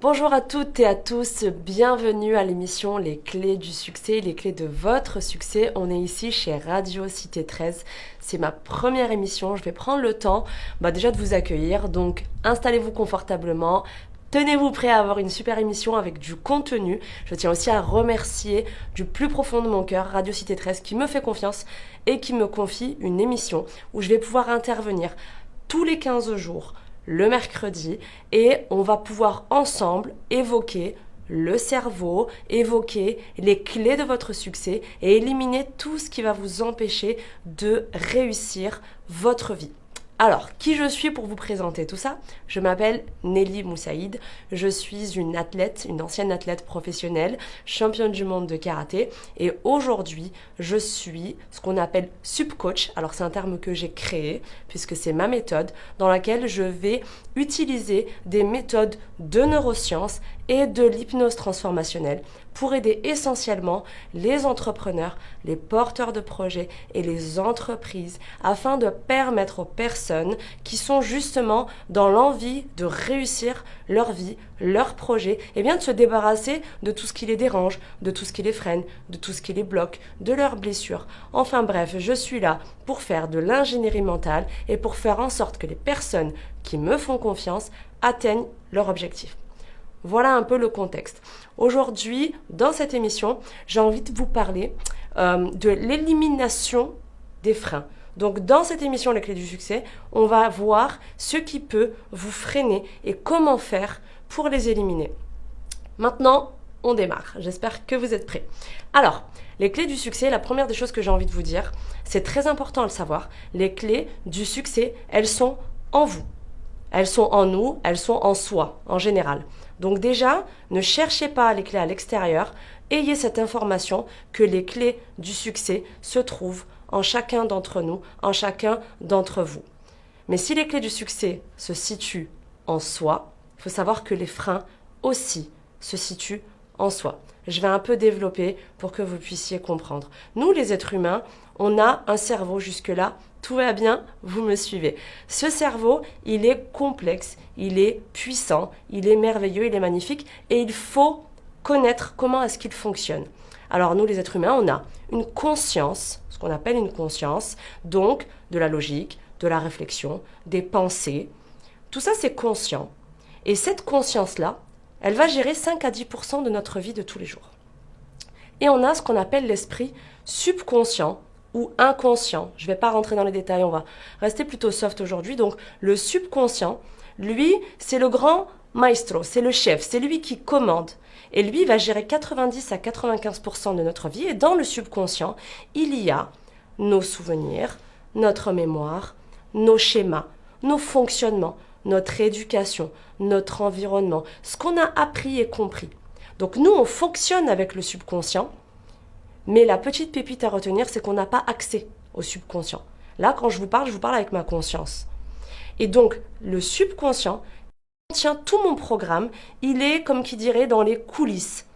Bonjour à toutes et à tous, bienvenue à l'émission Les clés du succès, les clés de votre succès. On est ici chez Radio Cité 13. C'est ma première émission, je vais prendre le temps déjà de vous accueillir. Donc installez-vous confortablement, tenez-vous prêts à avoir une super émission avec du contenu. Je tiens aussi à remercier du plus profond de mon cœur Radio Cité 13 qui me fait confiance et qui me confie une émission où je vais pouvoir intervenir tous les 15 jours le mercredi et on va pouvoir ensemble évoquer le cerveau, évoquer les clés de votre succès et éliminer tout ce qui va vous empêcher de réussir votre vie. Alors, qui je suis pour vous présenter tout ça? Je m'appelle Nelly Moussaïd, je suis une athlète, une ancienne athlète professionnelle, championne du monde de karaté et aujourd'hui, je suis ce qu'on appelle subcoach. Alors, c'est un terme que j'ai créé puisque c'est ma méthode dans laquelle je vais utiliser des méthodes de neurosciences et de l'hypnose transformationnelle pour aider essentiellement les entrepreneurs, les porteurs de projets et les entreprises afin de permettre aux personnes qui sont justement dans l'envie de réussir leur vie, leur projet, et bien de se débarrasser de tout ce qui les dérange, de tout ce qui les freine, de tout ce qui les bloque, de leurs blessures. Enfin bref, je suis là pour faire de l'ingénierie mentale et pour faire en sorte que les personnes qui me font confiance atteignent leur objectif. Voilà un peu le contexte. Aujourd'hui, dans cette émission, j'ai envie de vous parler de l'élimination des freins. Donc, dans cette émission Les clés du succès, on va voir ce qui peut vous freiner et comment faire pour les éliminer. Maintenant, on démarre. J'espère que vous êtes prêts. Alors, les clés du succès, la première des choses que j'ai envie de vous dire, c'est très important de le savoir, les clés du succès, elles sont en vous. Elles sont en nous, elles sont en soi, en général. Donc déjà, ne cherchez pas les clés à l'extérieur, ayez cette information que les clés du succès se trouvent en chacun d'entre nous, en chacun d'entre vous. Mais si les clés du succès se situent en soi, il faut savoir que les freins aussi se situent en soi. Je vais un peu développer pour que vous puissiez comprendre. Nous, les êtres humains, on a un cerveau jusque-là. Tout va bien, vous me suivez. Ce cerveau, il est complexe, il est puissant, il est merveilleux, il est magnifique et il faut connaître comment est-ce qu'il fonctionne. Alors nous, les êtres humains, on a une conscience, ce qu'on appelle une conscience, donc de la logique, de la réflexion, des pensées. Tout ça, c'est conscient. Et cette conscience-là, elle va gérer 5 à 10% de notre vie de tous les jours. Et on a ce qu'on appelle l'esprit subconscient ou inconscient. Je ne vais pas rentrer dans les détails, on va rester plutôt soft aujourd'hui. Donc le subconscient, lui, c'est le grand maestro, c'est le chef, c'est lui qui commande. Et lui, il va gérer 90 à 95% de notre vie. Et dans le subconscient, il y a nos souvenirs, notre mémoire, nos schémas, nos fonctionnements, notre éducation, notre environnement, ce qu'on a appris et compris. Donc nous, on fonctionne avec le subconscient, mais la petite pépite à retenir, c'est qu'on n'a pas accès au subconscient. Là, quand je vous parle avec ma conscience. Et donc, le subconscient contient tout mon programme. Il est, comme qui dirait, dans les coulisses.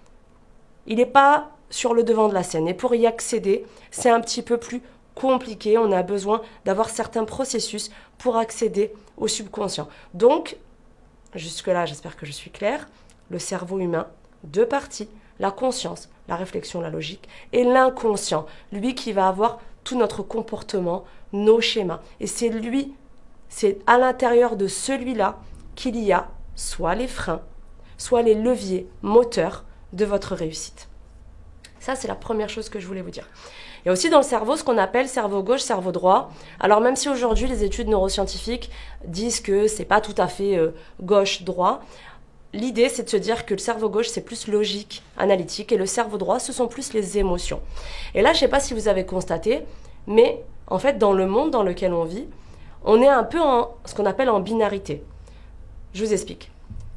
Il n'est pas sur le devant de la scène. Et pour y accéder, c'est un petit peu plus compliqué. On a besoin d'avoir certains processus pour accéder au subconscient. Donc, jusque-là, j'espère que je suis claire. Le cerveau humain, deux parties. La conscience, la réflexion, la logique, et l'inconscient, lui qui va avoir tout notre comportement, nos schémas. Et c'est lui, c'est à l'intérieur de celui-là qu'il y a soit les freins, soit les leviers moteurs de votre réussite. Ça, c'est la première chose que je voulais vous dire. Il y a aussi dans le cerveau ce qu'on appelle cerveau gauche, cerveau droit. Alors même si aujourd'hui les études neuroscientifiques disent que c'est pas tout à fait gauche-droit, l'idée, c'est de se dire que le cerveau gauche, c'est plus logique, analytique, et le cerveau droit, ce sont plus les émotions. Et là, je ne sais pas si vous avez constaté, mais en fait, dans le monde dans lequel on vit, on est un peu en ce qu'on appelle en binarité. Je vous explique.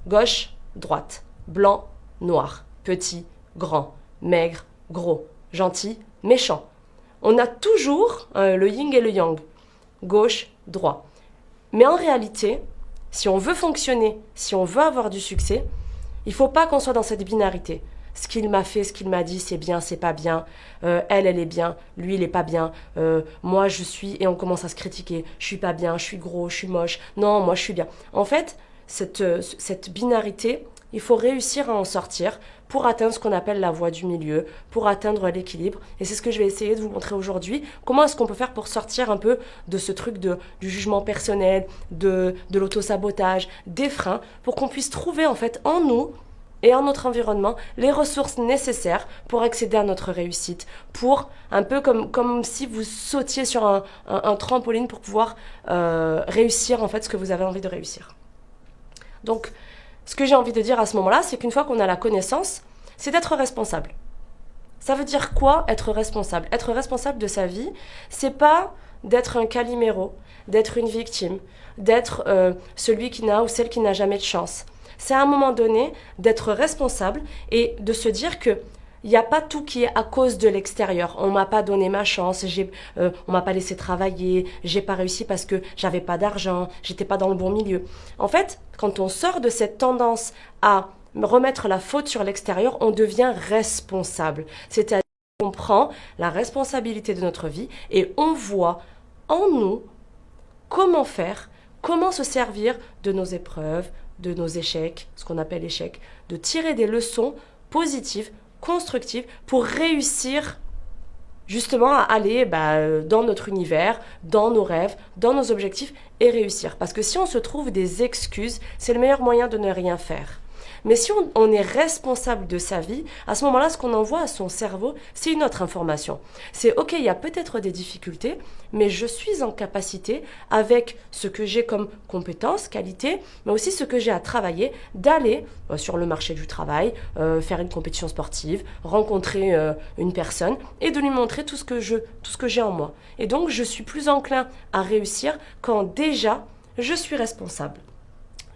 Gauche, droite, blanc, noir, petit, grand, maigre, gros, gentil, méchant. On a toujours le yin et le yang, gauche, droit. Mais en réalité, si on veut fonctionner, si on veut avoir du succès, il ne faut pas qu'on soit dans cette binarité. Ce qu'il m'a fait, ce qu'il m'a dit, c'est bien, c'est pas bien. Elle est bien, lui, il est pas bien. Moi, je suis... Et on commence à se critiquer. Je suis pas bien, je suis gros, je suis moche. Non, moi, je suis bien. En fait, cette binarité, il faut réussir à en sortir pour atteindre ce qu'on appelle la voie du milieu, pour atteindre l'équilibre. Et c'est ce que je vais essayer de vous montrer aujourd'hui. Comment est-ce qu'on peut faire pour sortir un peu de ce truc du jugement personnel, de l'auto-sabotage, des freins, pour qu'on puisse trouver en fait en nous et en notre environnement les ressources nécessaires pour accéder à notre réussite, pour un peu comme si vous sautiez sur un trampoline pour pouvoir réussir en fait ce que vous avez envie de réussir. Donc, ce que j'ai envie de dire à ce moment-là, c'est qu'une fois qu'on a la connaissance, c'est d'être responsable. Ça veut dire quoi, être responsable? Être responsable de sa vie, c'est pas d'être un Calimero, d'être une victime, d'être celui qui n'a ou celle qui n'a jamais de chance. C'est à un moment donné d'être responsable et de se dire que il n'y a pas tout qui est à cause de l'extérieur. On m'a pas donné ma chance, on m'a pas laissé travailler, j'ai pas réussi parce que j'avais pas d'argent, j'étais pas dans le bon milieu. En fait, quand on sort de cette tendance à remettre la faute sur l'extérieur, on devient responsable. C'est-à-dire qu'on prend la responsabilité de notre vie et on voit en nous comment faire, comment se servir de nos épreuves, de nos échecs, ce qu'on appelle échecs, de tirer des leçons positives, constructive pour réussir justement à aller dans notre univers, dans nos rêves, dans nos objectifs et réussir. Parce que si on se trouve des excuses, c'est le meilleur moyen de ne rien faire. Mais si on est responsable de sa vie, à ce moment-là, ce qu'on envoie à son cerveau, c'est une autre information. C'est ok, il y a peut-être des difficultés, mais je suis en capacité, avec ce que j'ai comme compétences, qualités, mais aussi ce que j'ai à travailler, d'aller sur le marché du travail, faire une compétition sportive, rencontrer une personne et de lui montrer tout ce que j'ai en moi. Et donc, je suis plus enclin à réussir quand déjà je suis responsable.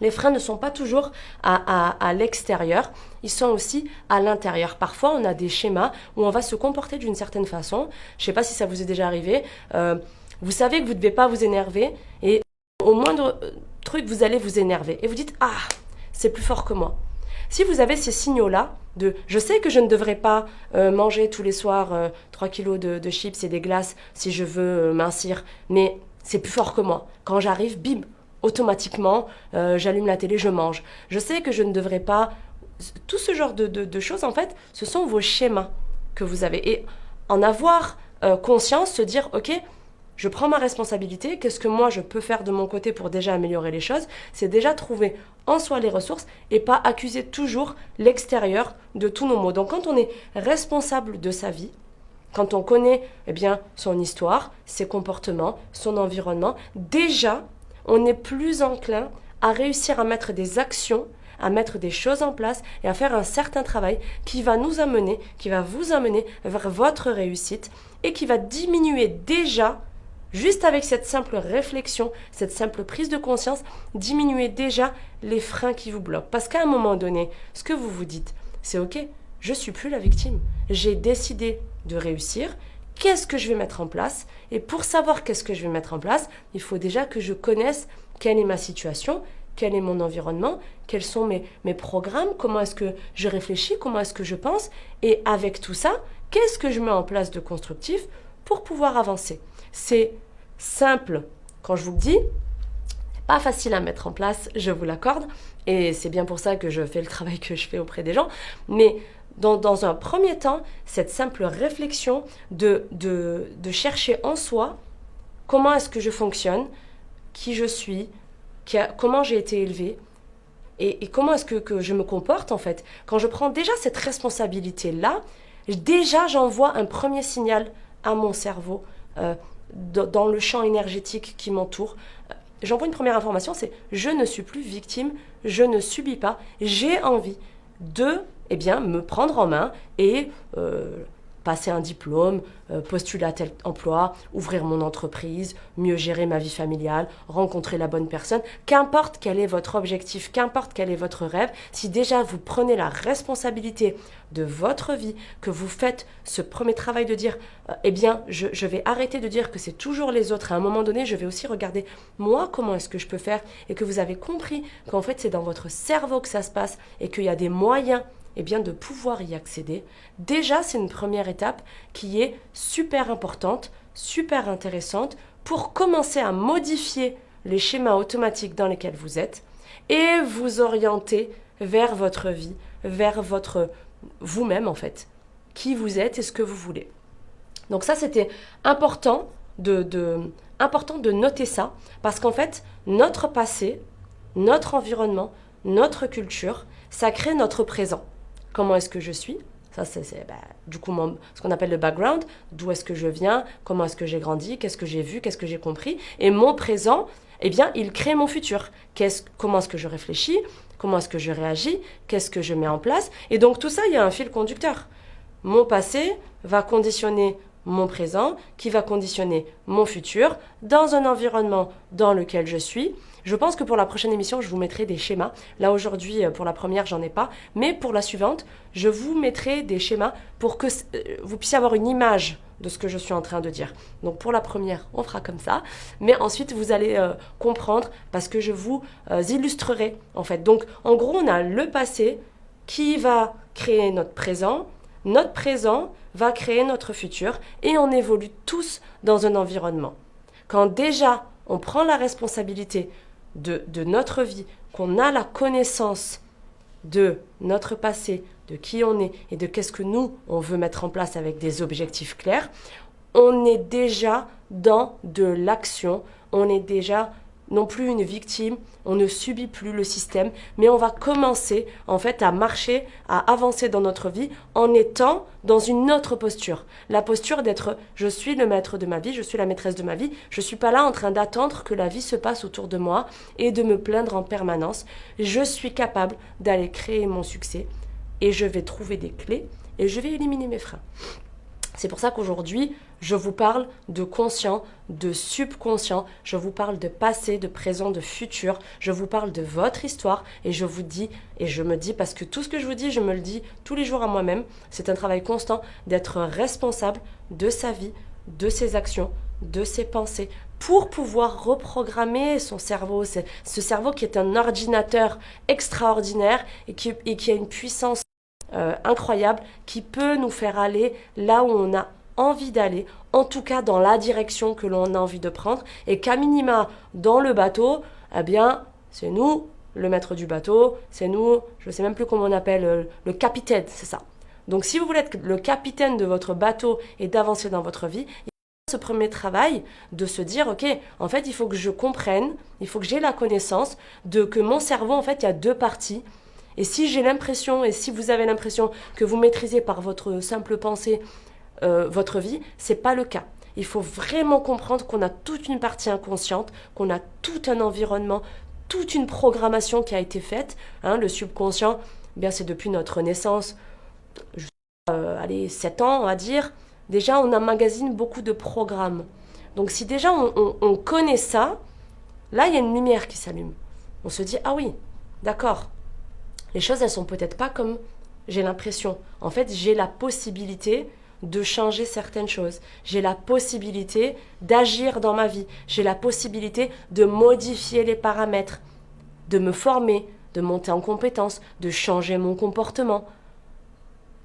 Les freins ne sont pas toujours à l'extérieur, ils sont aussi à l'intérieur. Parfois, on a des schémas où on va se comporter d'une certaine façon. Je ne sais pas si ça vous est déjà arrivé. Vous savez que vous ne devez pas vous énerver et au moindre truc, vous allez vous énerver. Et vous dites « Ah, c'est plus fort que moi ». Si vous avez ces signaux-là de « Je sais que je ne devrais pas manger tous les soirs 3 kilos de chips et des glaces si je veux mincir, mais c'est plus fort que moi ». Quand j'arrive, bim, automatiquement, j'allume la télé, je mange. Je sais que je ne devrais pas... Tout ce genre de choses, en fait, ce sont vos schémas que vous avez. Et en avoir conscience, se dire, ok, je prends ma responsabilité, qu'est-ce que moi je peux faire de mon côté pour déjà améliorer les choses? C'est déjà trouver en soi les ressources et pas accuser toujours l'extérieur de tous nos maux. Donc quand on est responsable de sa vie, quand on connaît son histoire, ses comportements, son environnement, déjà, on est plus enclin à réussir à mettre des actions, à mettre des choses en place et à faire un certain travail qui va nous amener, qui va vous amener vers votre réussite et qui va diminuer déjà, juste avec cette simple réflexion, cette simple prise de conscience, diminuer déjà les freins qui vous bloquent. Parce qu'à un moment donné, ce que vous vous dites, c'est ok, je ne suis plus la victime. J'ai décidé de réussir. Qu'est-ce que je vais mettre en place? Et pour savoir qu'est-ce que je vais mettre en place, il faut déjà que je connaisse quelle est ma situation, quel est mon environnement, quels sont mes programmes, comment est-ce que je réfléchis, comment est-ce que je pense. Et avec tout ça, qu'est-ce que je mets en place de constructif pour pouvoir avancer? C'est simple. Quand je vous le dis, c'est pas facile à mettre en place, je vous l'accorde. Et c'est bien pour ça que je fais le travail que je fais auprès des gens. Mais dans un premier temps, cette simple réflexion de chercher en soi comment est-ce que je fonctionne, qui je suis, comment j'ai été élevée et comment est-ce que je me comporte en fait. Quand je prends déjà cette responsabilité-là, déjà j'envoie un premier signal à mon cerveau dans le champ énergétique qui m'entoure. J'envoie une première information, c'est je ne suis plus victime, je ne subis pas, j'ai envie de me prendre en main et passer un diplôme, postuler à tel emploi, ouvrir mon entreprise, mieux gérer ma vie familiale, rencontrer la bonne personne. Qu'importe quel est votre objectif, qu'importe quel est votre rêve, si déjà vous prenez la responsabilité de votre vie, que vous faites ce premier travail de dire je vais arrêter de dire que c'est toujours les autres. À un moment donné, je vais aussi regarder moi comment est-ce que je peux faire et que vous avez compris qu'en fait c'est dans votre cerveau que ça se passe et qu'il y a des moyens de pouvoir y accéder. Déjà, c'est une première étape qui est super importante, super intéressante pour commencer à modifier les schémas automatiques dans lesquels vous êtes et vous orienter vers votre vie, vers votre vous-même en fait, qui vous êtes et ce que vous voulez. Donc ça, c'était important de noter ça, parce qu'en fait, notre passé, notre environnement, notre culture, ça crée notre présent. Comment est-ce que je suis ? Ça, c'est du coup ce qu'on appelle le background, d'où est-ce que je viens, comment est-ce que j'ai grandi, qu'est-ce que j'ai vu, qu'est-ce que j'ai compris. Et mon présent, eh bien, il crée mon futur. Comment est-ce que je réfléchis, comment est-ce que je réagis, qu'est-ce que je mets en place. Et donc tout ça, il y a un fil conducteur. Mon passé va conditionner mon présent, qui va conditionner mon futur, dans un environnement dans lequel je suis. Je pense que pour la prochaine émission, je vous mettrai des schémas. Là, aujourd'hui, pour la première, j'en ai pas. Mais pour la suivante, je vous mettrai des schémas pour que vous puissiez avoir une image de ce que je suis en train de dire. Donc, pour la première, on fera comme ça. Mais ensuite, vous allez comprendre parce que je vous illustrerai, en fait. Donc, en gros, on a le passé qui va créer notre présent. Notre présent va créer notre futur et on évolue tous dans un environnement. Quand déjà on prend la responsabilité de notre vie, qu'on a la connaissance de notre passé, de qui on est et de qu'est-ce que nous, on veut mettre en place avec des objectifs clairs, on est déjà dans de l'action, on est déjà non plus une victime, on ne subit plus le système, mais on va commencer en fait à marcher, à avancer dans notre vie en étant dans une autre posture. La posture d'être je suis le maître de ma vie, je suis la maîtresse de ma vie, je ne suis pas là en train d'attendre que la vie se passe autour de moi et de me plaindre en permanence. Je suis capable d'aller créer mon succès et je vais trouver des clés et je vais éliminer mes freins. C'est pour ça qu'aujourd'hui, je vous parle de conscient, de subconscient, je vous parle de passé, de présent, de futur, je vous parle de votre histoire et je vous dis, et je me dis, parce que tout ce que je vous dis, je me le dis tous les jours à moi-même, c'est un travail constant d'être responsable de sa vie, de ses actions, de ses pensées, pour pouvoir reprogrammer son cerveau, ce cerveau qui est un ordinateur extraordinaire et qui a une puissance incroyable, qui peut nous faire aller là où on a envie d'aller, en tout cas dans la direction que l'on a envie de prendre, et qu'à minima, dans le bateau, eh bien, c'est nous, le maître du bateau, c'est nous, je ne sais même plus comment on appelle, le capitaine, c'est ça. Donc si vous voulez être le capitaine de votre bateau et d'avancer dans votre vie, il faut ce premier travail de se dire, ok, en fait, il faut que je comprenne, il faut que j'ai la connaissance de que mon cerveau, en fait, il y a deux parties. Et si j'ai l'impression, et si vous avez l'impression que vous maîtrisez par votre simple pensée votre vie, c'est pas le cas. Il faut vraiment comprendre qu'on a toute une partie inconsciente, qu'on a tout un environnement, toute une programmation qui a été faite. Le subconscient, eh bien c'est depuis notre naissance, 7 ans on va dire, déjà on emmagasine beaucoup de programmes. Donc si déjà on connaît ça, là il y a une lumière qui s'allume. On se dit, ah oui, d'accord. Les choses, elles sont peut-être pas comme j'ai l'impression. En fait, j'ai la possibilité de changer certaines choses. J'ai la possibilité d'agir dans ma vie. J'ai la possibilité de modifier les paramètres, de me former, de monter en compétences, de changer mon comportement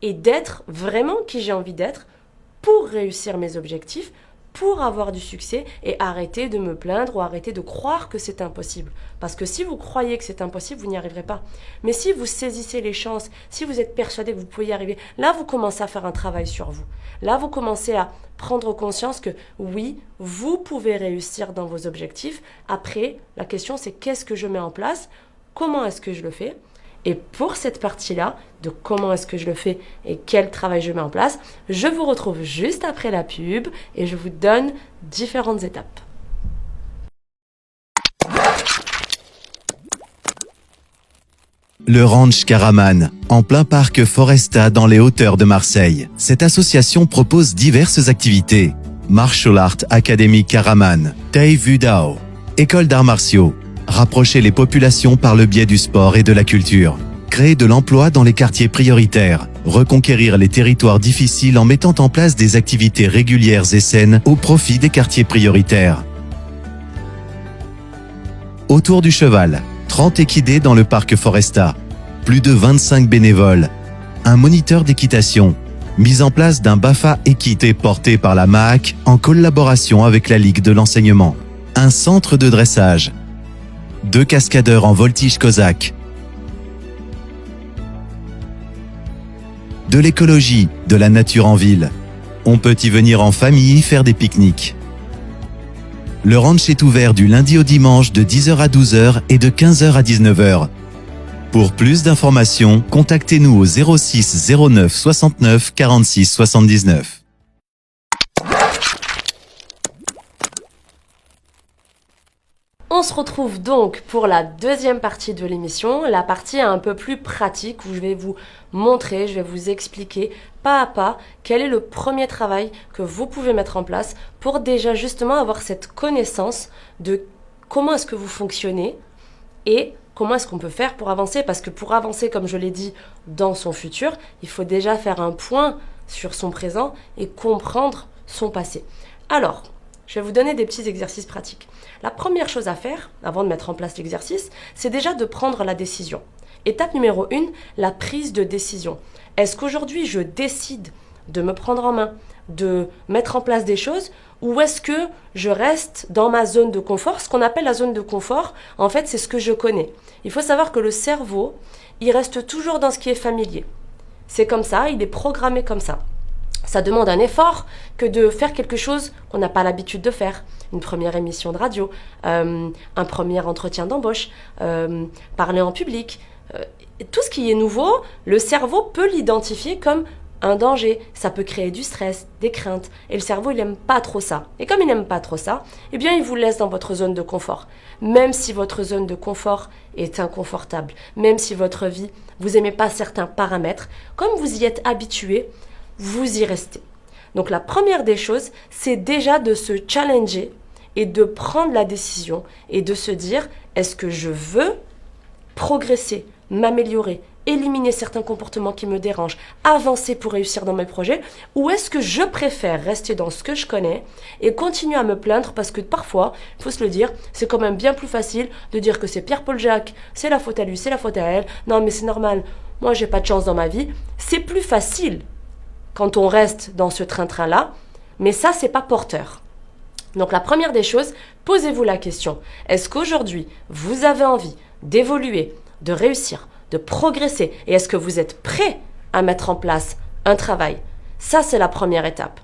et d'être vraiment qui j'ai envie d'être pour réussir mes objectifs, pour avoir du succès et arrêter de me plaindre ou arrêter de croire que c'est impossible. Parce que si vous croyez que c'est impossible, vous n'y arriverez pas. Mais si vous saisissez les chances, si vous êtes persuadé que vous pouvez y arriver, là vous commencez à faire un travail sur vous. Là vous commencez à prendre conscience que oui, vous pouvez réussir dans vos objectifs. Après, la question c'est qu'est-ce que je mets en place? Comment est-ce que je le fais? Et pour cette partie-là, de comment est-ce que je le fais et quel travail je mets en place, je vous retrouve juste après la pub et je vous donne différentes étapes. Le Ranch Caraman, en plein parc Foresta dans les hauteurs de Marseille. Cette association propose diverses activités. Martial Art Academy Caraman, Tai Wu Dao, école d'arts martiaux. Rapprocher les populations par le biais du sport et de la culture. Créer de l'emploi dans les quartiers prioritaires. Reconquérir les territoires difficiles en mettant en place des activités régulières et saines au profit des quartiers prioritaires. Autour du cheval, 30 équidés dans le parc Foresta. Plus de 25 bénévoles. Un moniteur d'équitation. Mise en place d'un BAFA équité porté par la MAAC en collaboration avec la Ligue de l'enseignement. Un centre de dressage. 2 cascadeurs en voltige cosaque. de l'écologie, de la nature en ville. On peut y venir en famille faire des pique-niques. Le ranch est ouvert du lundi au dimanche de 10h à 12h et de 15h à 19h. Pour plus d'informations, contactez-nous au 06 09 69 46 79. On se retrouve donc pour la deuxième partie de l'émission, la partie un peu plus pratique où je vais vous montrer, je vais vous expliquer pas à pas quel est le premier travail que vous pouvez mettre en place pour déjà justement avoir cette connaissance de comment est-ce que vous fonctionnez et comment est-ce qu'on peut faire pour avancer. Parce que pour avancer, comme je l'ai dit, dans son futur, il faut déjà faire un point sur son présent et comprendre son passé. Alors, je vais vous donner des petits exercices pratiques. La première chose à faire, avant de mettre en place l'exercice, c'est déjà de prendre la décision. Étape numéro 1, la prise de décision. Est-ce qu'aujourd'hui, je décide de me prendre en main, de mettre en place des choses, ou est-ce que je reste dans ma zone de confort? Ce qu'on appelle la zone de confort, en fait, c'est ce que je connais. Il faut savoir que le cerveau, il reste toujours dans ce qui est familier. C'est comme ça, il est programmé comme ça. Ça demande un effort que de faire quelque chose qu'on n'a pas l'habitude de faire. Une première émission de radio, un premier entretien d'embauche, parler en public. Tout ce qui est nouveau, le cerveau peut l'identifier comme un danger. Ça peut créer du stress, des craintes. Et le cerveau, il n'aime pas trop ça. Et comme il n'aime pas trop ça, eh bien, il vous laisse dans votre zone de confort. Même si votre zone de confort est inconfortable, même si votre vie, vous n'aimez pas certains paramètres, comme vous y êtes habitué, vous y restez. Donc la première des choses, c'est déjà de se challenger et de prendre la décision et de se dire, est-ce que je veux progresser, m'améliorer, éliminer certains comportements qui me dérangent, avancer pour réussir dans mes projets, ou est-ce que je préfère rester dans ce que je connais et continuer à me plaindre parce que parfois, il faut se le dire, c'est quand même bien plus facile de dire que c'est Pierre-Paul Jacques, c'est la faute à lui, c'est la faute à elle, non mais c'est normal, moi j'ai pas de chance dans ma vie, c'est plus facile quand on reste dans ce train-train-là, mais ça, c'est pas porteur. Donc la première des choses, posez-vous la question, est-ce qu'aujourd'hui, vous avez envie d'évoluer, de réussir, de progresser, et est-ce que vous êtes prêt à mettre en place un travail? Ça, c'est la première étape.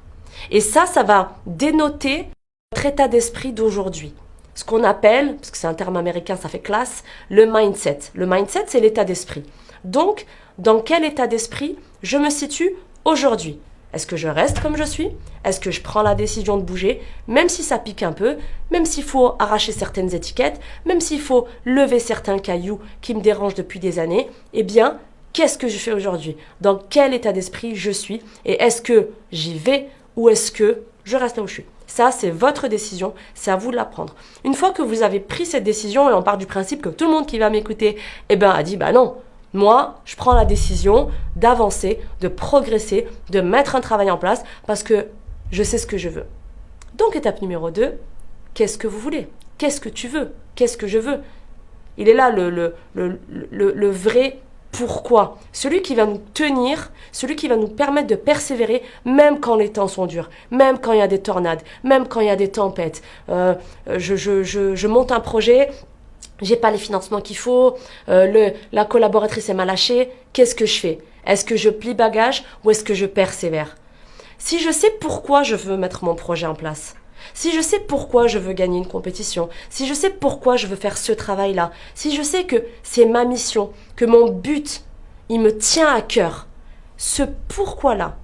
Et ça va dénoter votre état d'esprit d'aujourd'hui. Ce qu'on appelle, parce que c'est un terme américain, ça fait classe, le mindset. Le mindset, c'est l'état d'esprit. Donc, dans quel état d'esprit je me situe aujourd'hui? Est-ce que je reste comme je suis? Est-ce que je prends la décision de bouger, même si ça pique un peu, même s'il faut arracher certaines étiquettes, même s'il faut lever certains cailloux qui me dérangent depuis des années? Eh bien, qu'est-ce que je fais aujourd'hui? Dans quel état d'esprit je suis? Et est-ce que j'y vais ou est-ce que je reste là où je suis? Ça, c'est votre décision, c'est à vous de la prendre. Une fois que vous avez pris cette décision, et on part du principe que tout le monde qui va m'écouter, a dit, non, moi, je prends la décision d'avancer, de progresser, de mettre un travail en place parce que je sais ce que je veux. Donc, étape numéro 2, qu'est-ce que vous voulez? Qu'est-ce que tu veux? Qu'est-ce que je veux? Il est là le vrai pourquoi. Celui qui va nous tenir, celui qui va nous permettre de persévérer même quand les temps sont durs, même quand il y a des tornades, même quand il y a des tempêtes. Je monte un projet, j'ai pas les financements qu'il faut, la collaboratrice m'a lâché, qu'est-ce que je fais? Est-ce que je plie bagage ou est-ce que je persévère? Si je sais pourquoi je veux mettre mon projet en place, si je sais pourquoi je veux gagner une compétition, si je sais pourquoi je veux faire ce travail-là, si je sais que c'est ma mission, que mon but, il me tient à cœur, ce pourquoi-là,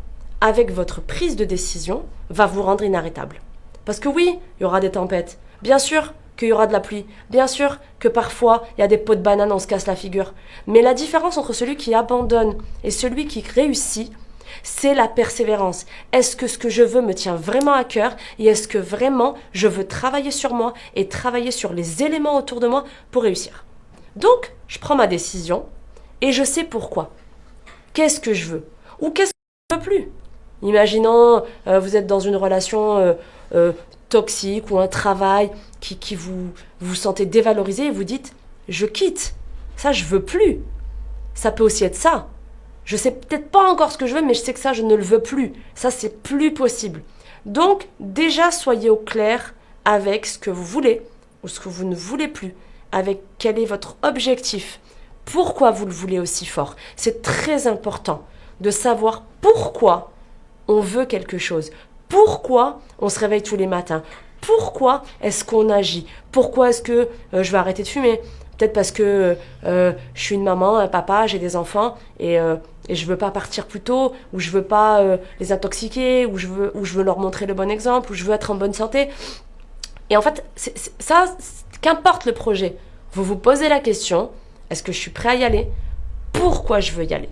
avec votre prise de décision, va vous rendre inarrêtable. Parce que oui, il y aura des tempêtes, bien sûr qu'il y aura de la pluie, bien sûr que parfois il y a des pots de banane, on se casse la figure. Mais la différence entre celui qui abandonne et celui qui réussit, c'est la persévérance. Est-ce que ce que je veux me tient vraiment à cœur et est-ce que vraiment je veux travailler sur moi et travailler sur les éléments autour de moi pour réussir? Donc, je prends ma décision et je sais pourquoi. Qu'est-ce que je veux? Ou qu'est-ce que je ne veux plus? Imaginons, vous êtes dans une relation toxique ou un travail qui vous sentez dévalorisé et vous dites « je quitte, ça je veux plus ». Ça peut aussi être ça. Je sais peut-être pas encore ce que je veux, mais je sais que ça, je ne le veux plus. Ça, c'est plus possible. Donc, déjà, soyez au clair avec ce que vous voulez ou ce que vous ne voulez plus, avec quel est votre objectif, pourquoi vous le voulez aussi fort. C'est très important de savoir pourquoi on veut quelque chose. Pourquoi on se réveille tous les matins? Pourquoi est-ce qu'on agit? Pourquoi est-ce que je vais arrêter de fumer? Peut-être parce que je suis une maman, un papa, j'ai des enfants et je veux pas partir plus tôt, ou je veux pas les intoxiquer, ou je veux leur montrer le bon exemple, ou je veux être en bonne santé. Et en fait, qu'importe le projet, vous vous posez la question, est-ce que je suis prêt à y aller? Pourquoi je veux y aller?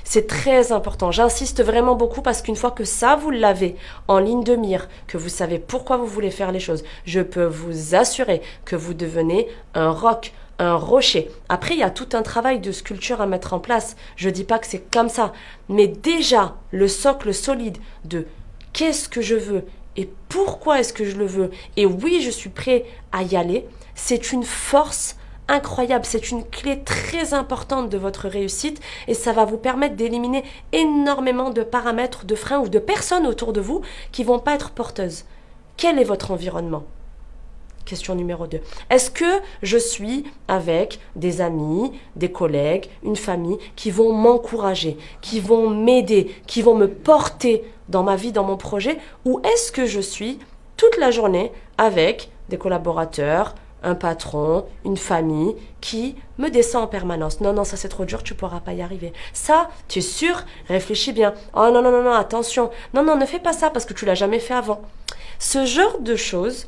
C'est très important. J'insiste vraiment beaucoup parce qu'une fois que ça, vous l'avez en ligne de mire, que vous savez pourquoi vous voulez faire les choses, je peux vous assurer que vous devenez un roc, un rocher. Après, il y a tout un travail de sculpture à mettre en place. Je dis pas que c'est comme ça. Mais déjà, le socle solide de qu'est-ce que je veux et pourquoi est-ce que je le veux, et oui, je suis prêt à y aller, c'est une force incroyable, c'est une clé très importante de votre réussite et ça va vous permettre d'éliminer énormément de paramètres, de freins ou de personnes autour de vous qui vont pas être porteuses. Quel est votre environnement? Question numéro 2. Est-ce que je suis avec des amis, des collègues, une famille qui vont m'encourager, qui vont m'aider, qui vont me porter dans ma vie, dans mon projet, ou est-ce que je suis toute la journée avec des collaborateurs, un patron, une famille qui me descend en permanence? Non, ça c'est trop dur, tu pourras pas y arriver. Ça, tu es sûr? Réfléchis bien. Oh non, attention. Non, ne fais pas ça parce que tu l'as jamais fait avant. Ce genre de choses,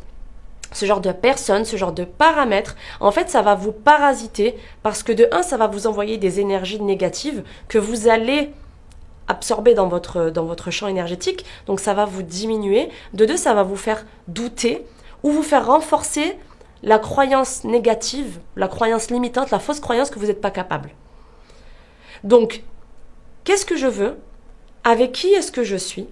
ce genre de personnes, ce genre de paramètres, en fait, ça va vous parasiter parce que de un, ça va vous envoyer des énergies négatives que vous allez absorber dans votre champ énergétique, donc ça va vous diminuer. De deux, ça va vous faire douter ou vous faire renforcer la croyance négative, la croyance limitante, la fausse croyance que vous n'êtes pas capable. Donc, qu'est-ce que je veux? Avec qui est-ce que je suis?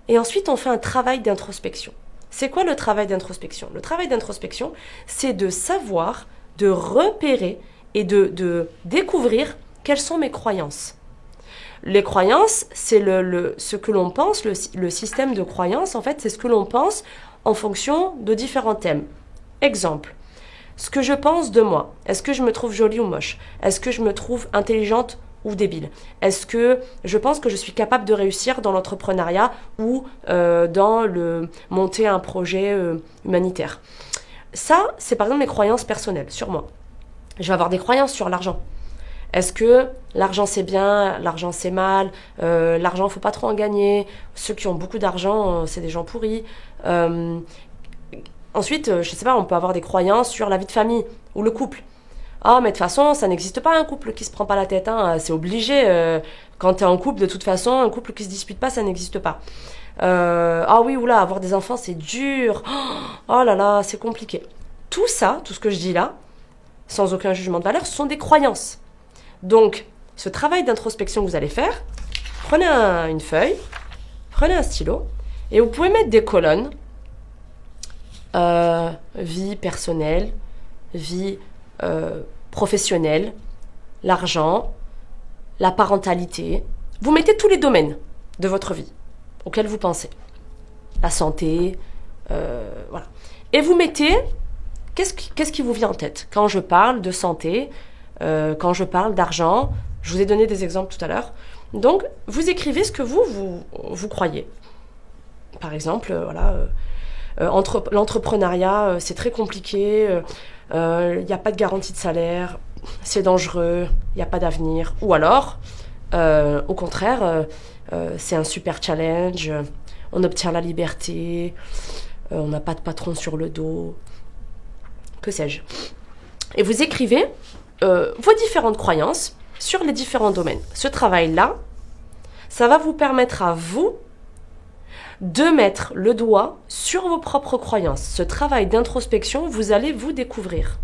Et ensuite, on fait un travail d'introspection. C'est quoi le travail d'introspection? Le travail d'introspection, c'est de savoir, de repérer et de découvrir quelles sont mes croyances. Les croyances, c'est ce que l'on pense, le système de croyances, en fait, c'est ce que l'on pense en fonction de différents thèmes. Exemple, ce que je pense de moi. Est-ce que je me trouve jolie ou moche? Est-ce que je me trouve intelligente ou débile? Est-ce que je pense que je suis capable de réussir dans l'entrepreneuriat ou dans monter un projet humanitaire? Ça, c'est par exemple mes croyances personnelles sur moi. Je vais avoir des croyances sur l'argent. Est-ce que l'argent c'est bien, l'argent c'est mal, l'argent faut pas trop en gagner, ceux qui ont beaucoup d'argent, c'est des gens pourris. Ensuite, je sais pas, on peut avoir des croyances sur la vie de famille ou le couple. Ah, mais de toute façon, ça n'existe pas un couple qui se prend pas la tête, hein. C'est obligé. Quand tu es en couple, de toute façon, un couple qui se dispute pas, ça n'existe pas. Ah oui, oula, avoir des enfants, c'est dur. Oh là là, c'est compliqué. Tout ça, tout ce que je dis là, sans aucun jugement de valeur, ce sont des croyances. Donc, ce travail d'introspection que vous allez faire, prenez une feuille, prenez un stylo, et vous pouvez mettre des colonnes. Vie personnelle, vie professionnelle, l'argent, la parentalité. Vous mettez tous les domaines de votre vie auxquels vous pensez. La santé, voilà. Et vous mettez, qu'est-ce qui vous vient en tête? Quand je parle de santé, quand je parle d'argent, je vous ai donné des exemples tout à l'heure. Donc, vous écrivez ce que vous croyez. Par exemple, l'entrepreneuriat, c'est très compliqué, il n'y a pas de garantie de salaire, c'est dangereux, il n'y a pas d'avenir. Ou alors, au contraire, c'est un super challenge, on obtient la liberté, on n'a pas de patron sur le dos, que sais-je. Et vous écrivez vos différentes croyances sur les différents domaines. Ce travail-là, ça va vous permettre à vous de mettre le doigt sur vos propres croyances. Ce travail d'introspection, vous allez vous découvrir.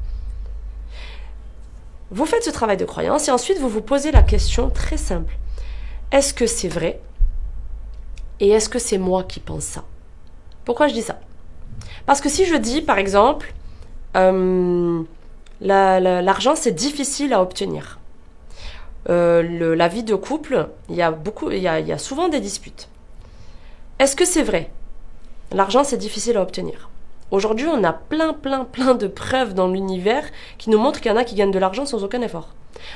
Vous faites ce travail de croyance et ensuite vous vous posez la question très simple. Est-ce que c'est vrai? Et est-ce que c'est moi qui pense ça? Pourquoi je dis ça? Parce que si je dis, par exemple, l'argent c'est difficile à obtenir. La vie de couple, il y a souvent des disputes. Est-ce que c'est vrai? L'argent, c'est difficile à obtenir. Aujourd'hui, on a plein de preuves dans l'univers qui nous montrent qu'il y en a qui gagnent de l'argent sans aucun effort.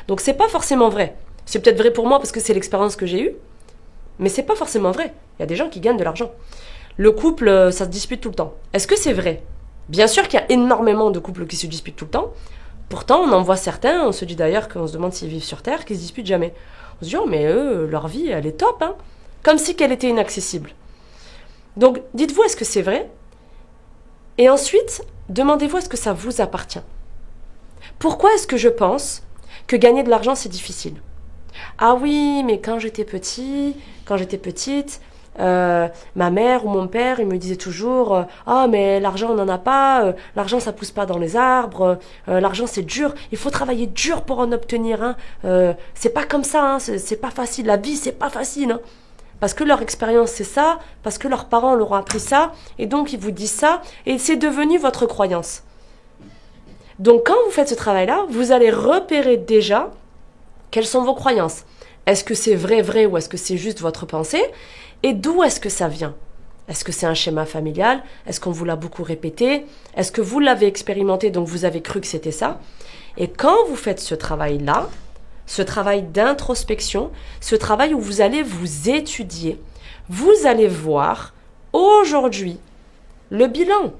Donc, c'est pas forcément vrai C'est peut-être vrai pour moi parce que c'est l'expérience que j'ai eue, mais c'est pas forcément vrai. Il y a des gens qui gagnent de l'argent. Le couple, ça se dispute tout le temps. Est-ce que c'est vrai? Bien sûr qu'il y a énormément de couples qui se disputent tout le temps. Pourtant, on en voit certains, on se dit d'ailleurs qu'on se demande s'ils vivent sur Terre, qui se disputent jamais. On se dit, oh mais eux, leur vie, elle est top, hein. Comme si qu'elle était inaccessible. Donc, dites-vous, est-ce que c'est vrai? Et ensuite, demandez-vous, est-ce que ça vous appartient? Pourquoi est-ce que je pense que gagner de l'argent, c'est difficile? Ah oui, mais quand j'étais petite, ma mère ou mon père, ils me disaient toujours ah mais l'argent on n'en a pas, l'argent ça pousse pas dans les arbres, l'argent c'est dur, il faut travailler dur pour en obtenir, hein. C'est pas comme ça, hein, c'est pas facile, la vie c'est pas facile, hein. Parce que leur expérience c'est ça, parce que leurs parents leur ont appris ça, et donc ils vous disent ça, et c'est devenu votre croyance. Donc quand vous faites ce travail-là, vous allez repérer déjà quelles sont vos croyances. Est-ce que c'est vrai ou est-ce que c'est juste votre pensée? Et d'où est-ce que ça vient? Est-ce que c'est un schéma familial? Est-ce qu'on vous l'a beaucoup répété? Est-ce que vous l'avez expérimenté donc vous avez cru que c'était ça? Et quand vous faites ce travail-là, ce travail d'introspection, ce travail où vous allez vous étudier, vous allez voir aujourd'hui le bilan,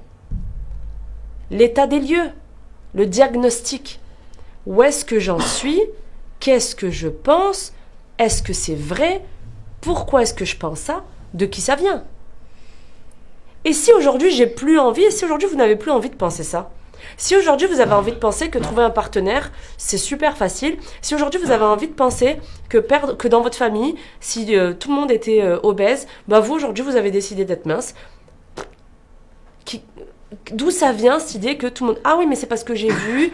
l'état des lieux, le diagnostic. Où est-ce que j'en suis? Qu'est-ce que je pense? Est-ce que c'est vrai? Pourquoi est-ce que je pense ça? De qui ça vient? Et si aujourd'hui j'ai plus envie, et si aujourd'hui vous n'avez plus envie de penser ça? Si aujourd'hui vous avez envie de penser que trouver un partenaire, c'est super facile. Si aujourd'hui vous avez envie de penser que dans votre famille, si tout le monde était obèse, bah vous aujourd'hui vous avez décidé d'être mince. D'où ça vient cette idée que tout le monde... Ah oui, mais c'est parce que j'ai vu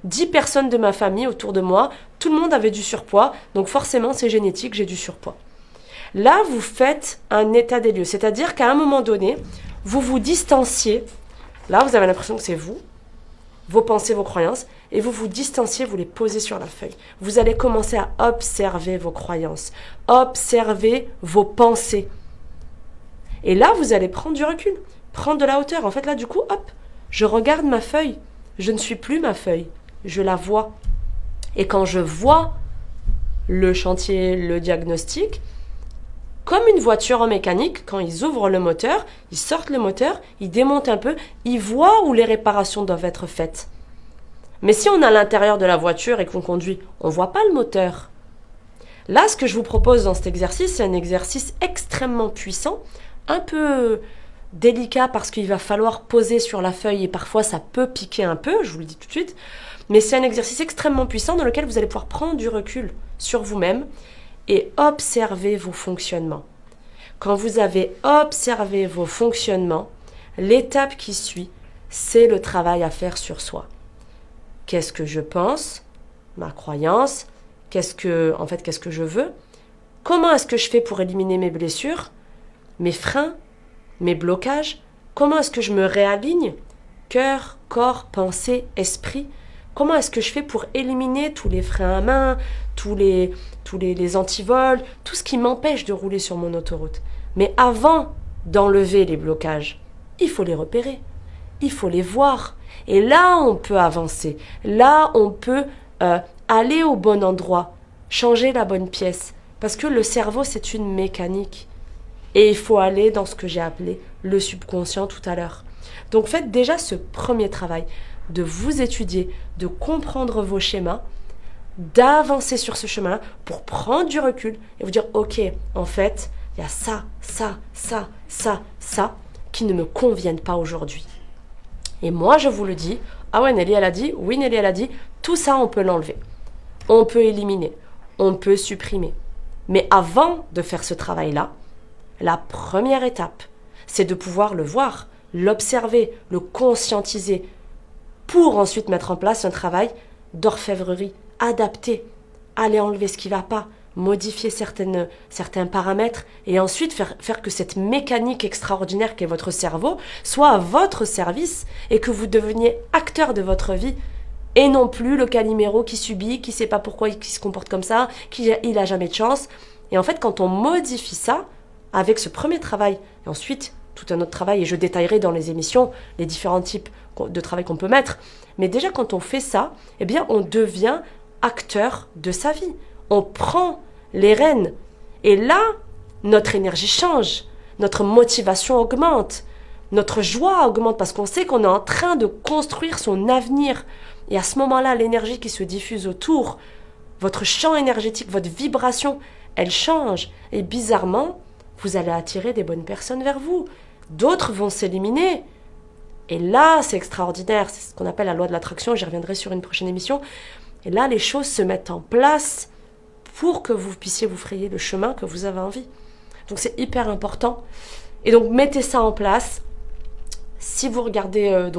10 personnes de ma famille autour de moi, tout le monde avait du surpoids, donc forcément c'est génétique, j'ai du surpoids. Là, vous faites un état des lieux, c'est-à-dire qu'à un moment donné, vous vous distanciez. Là, vous avez l'impression que c'est vous, vos pensées, vos croyances, et vous vous distanciez, vous les posez sur la feuille. Vous allez commencer à observer vos croyances, observer vos pensées. Et là, vous allez prendre du recul, prendre de la hauteur. En fait, là, du coup, hop, je regarde ma feuille. Je ne suis plus ma feuille, je la vois. Et quand je vois le chantier, le diagnostic, comme une voiture en mécanique, quand ils ouvrent le moteur, ils sortent le moteur, ils démontent un peu, ils voient où les réparations doivent être faites. Mais si on est à l'intérieur de la voiture et qu'on conduit, on ne voit pas le moteur. Là, ce que je vous propose dans cet exercice, c'est un exercice extrêmement puissant, un peu délicat parce qu'il va falloir poser sur la feuille et parfois ça peut piquer un peu, je vous le dis tout de suite, mais c'est un exercice extrêmement puissant dans lequel vous allez pouvoir prendre du recul sur vous-même et observer vos fonctionnements. Quand vous avez observé vos fonctionnements, l'étape qui suit, c'est le travail à faire sur soi. Qu'est-ce que je pense? Ma croyance? Qu'est-ce que je veux? Comment est-ce que je fais pour éliminer mes blessures? Mes freins? Mes blocages? Comment est-ce que je me réaligne? Cœur, corps, pensée, esprit? Comment est-ce que je fais pour éliminer tous les freins à main, tous les antivols, tout ce qui m'empêche de rouler sur mon autoroute? Mais avant d'enlever les blocages, il faut les repérer, il faut les voir. Et là, on peut avancer. Là, on peut aller au bon endroit, changer la bonne pièce. Parce que le cerveau, c'est une mécanique. Et il faut aller dans ce que j'ai appelé le subconscient tout à l'heure. Donc faites déjà ce premier travail de vous étudier, de comprendre vos schémas, d'avancer sur ce chemin-là pour prendre du recul et vous dire ok, en fait, il y a ça qui ne me conviennent pas aujourd'hui. Et moi, je vous le dis, ah ouais, Nelly, elle a dit, oui, Nelly, elle a dit, tout ça, on peut l'enlever. On peut éliminer, on peut supprimer. Mais avant de faire ce travail-là, la première étape, c'est de pouvoir le voir, l'observer, le conscientiser, pour ensuite mettre en place un travail d'orfèvrerie, adapté, aller enlever ce qui ne va pas, modifier certains paramètres et ensuite faire que cette mécanique extraordinaire qu'est votre cerveau soit à votre service et que vous deveniez acteur de votre vie et non plus le Calimero qui subit, qui ne sait pas pourquoi il se comporte comme ça, il n'a jamais de chance. Et en fait, quand on modifie ça, avec ce premier travail, et ensuite tout un autre travail, et je détaillerai dans les émissions les différents types de travail qu'on peut mettre, mais déjà quand on fait ça, eh bien on devient acteur de sa vie. on prend les rênes. Et là, notre énergie change, notre motivation augmente, notre joie augmente parce qu'on sait qu'on est en train de construire son avenir. Et à ce moment-là, l'énergie qui se diffuse autour, votre champ énergétique, votre vibration, elle change. Et bizarrement, vous allez attirer des bonnes personnes vers vous. D'autres vont s'éliminer. Et là, c'est extraordinaire. C'est ce qu'on appelle la loi de l'attraction. J'y reviendrai sur une prochaine émission. Et là, les choses se mettent en place pour que vous puissiez vous frayer le chemin que vous avez envie. Donc, c'est hyper important. Et donc, mettez ça en place. Si vous regardez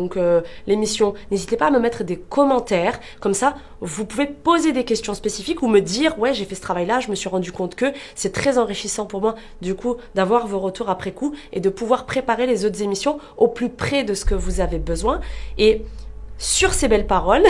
l'émission, n'hésitez pas à me mettre des commentaires. Comme ça, vous pouvez poser des questions spécifiques ou me dire « Ouais, j'ai fait ce travail-là, je me suis rendu compte que c'est très enrichissant pour moi, du coup, d'avoir vos retours après coup et de pouvoir préparer les autres émissions au plus près de ce que vous avez besoin. » Et sur ces belles paroles,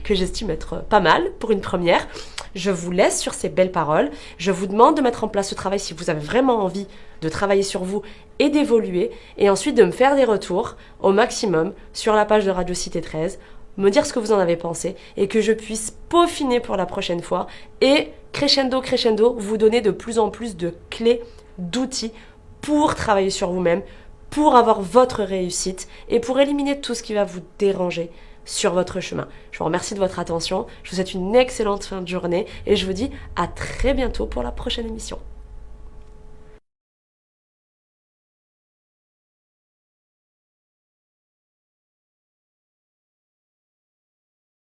que j'estime être pas mal pour une première, je vous laisse sur ces belles paroles. Je vous demande de mettre en place ce travail si vous avez vraiment envie de travailler sur vous et d'évoluer. Et ensuite de me faire des retours au maximum sur la page de Radio Cité 13, me dire ce que vous en avez pensé et que je puisse peaufiner pour la prochaine fois et crescendo, vous donner de plus en plus de clés, d'outils pour travailler sur vous-même, pour avoir votre réussite et pour éliminer tout ce qui va vous déranger sur votre chemin. Je vous remercie de votre attention, je vous souhaite une excellente fin de journée et je vous dis à très bientôt pour la prochaine émission.